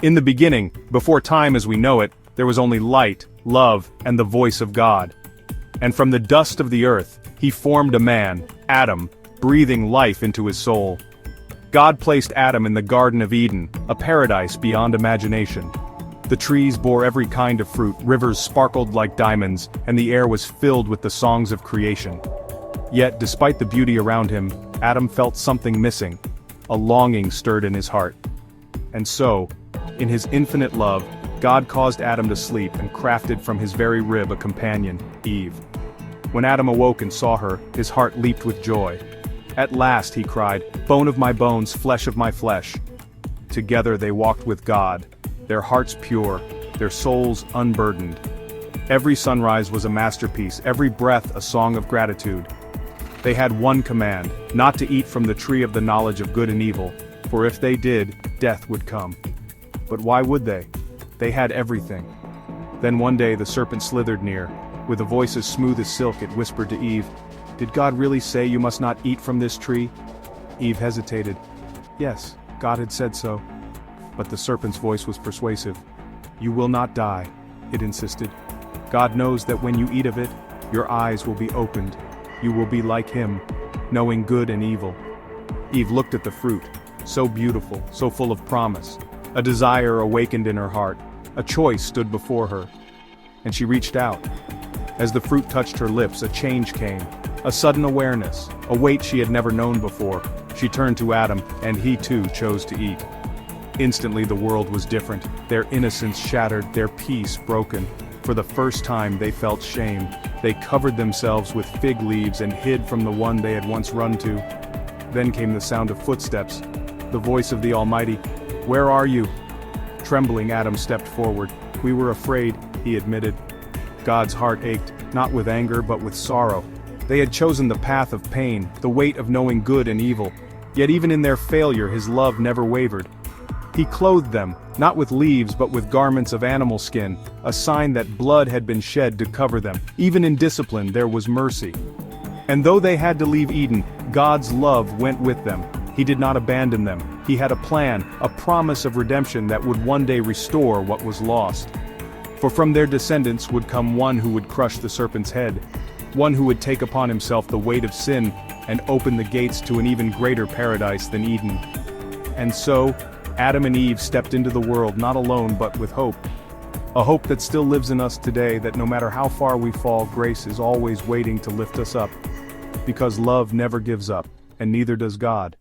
In the beginning, before time as we know it, there was only light, love, and the voice of God. And from the dust of the earth, he formed a man, Adam, breathing life into his soul. God placed Adam in the Garden of Eden, a paradise beyond imagination. The trees bore every kind of fruit, rivers sparkled like diamonds, and the air was filled with the songs of creation. Yet, despite the beauty around him, Adam felt something missing. A longing stirred in his heart. And so, in his infinite love, God caused Adam to sleep and crafted from his very rib a companion, Eve. When Adam awoke and saw her, his heart leaped with joy. At last, he cried, "Bone of my bones, flesh of my flesh." Together they walked with God, their hearts pure, their souls unburdened. Every sunrise was a masterpiece, every breath a song of gratitude. They had one command, not to eat from the tree of the knowledge of good and evil, for if they did, death would come. But why would they? They had everything. Then one day the serpent slithered near. With a voice as smooth as silk it whispered to Eve, "Did God really say you must not eat from this tree?" Eve hesitated. Yes, God had said so. But the serpent's voice was persuasive. "You will not die," it insisted. "God knows that when you eat of it, your eyes will be opened. You will be like him, knowing good and evil." Eve looked at the fruit, so beautiful, so full of promise. A desire awakened in her heart. A choice stood before her. And she reached out. As the fruit touched her lips, a change came. A sudden awareness, a weight she had never known before. She turned to Adam, and he too chose to eat. Instantly the world was different, their innocence shattered, their peace broken. For the first time they felt shame. They covered themselves with fig leaves and hid from the one they had once run to. Then came the sound of footsteps, the voice of the Almighty. "Where are you?" Trembling, Adam stepped forward. "We were afraid," he admitted. God's heart ached, not with anger but with sorrow. They had chosen the path of pain, the weight of knowing good and evil. Yet even in their failure his love never wavered. He clothed them, not with leaves but with garments of animal skin, a sign that blood had been shed to cover them. Even in discipline there was mercy. And though they had to leave Eden, God's love went with them. He did not abandon them. He had a plan, a promise of redemption that would one day restore what was lost. For from their descendants would come one who would crush the serpent's head, one who would take upon himself the weight of sin and open the gates to an even greater paradise than Eden. And so, Adam and Eve stepped into the world not alone but with hope. A hope that still lives in us today, that no matter how far we fall, grace is always waiting to lift us up. Because love never gives up, and neither does God.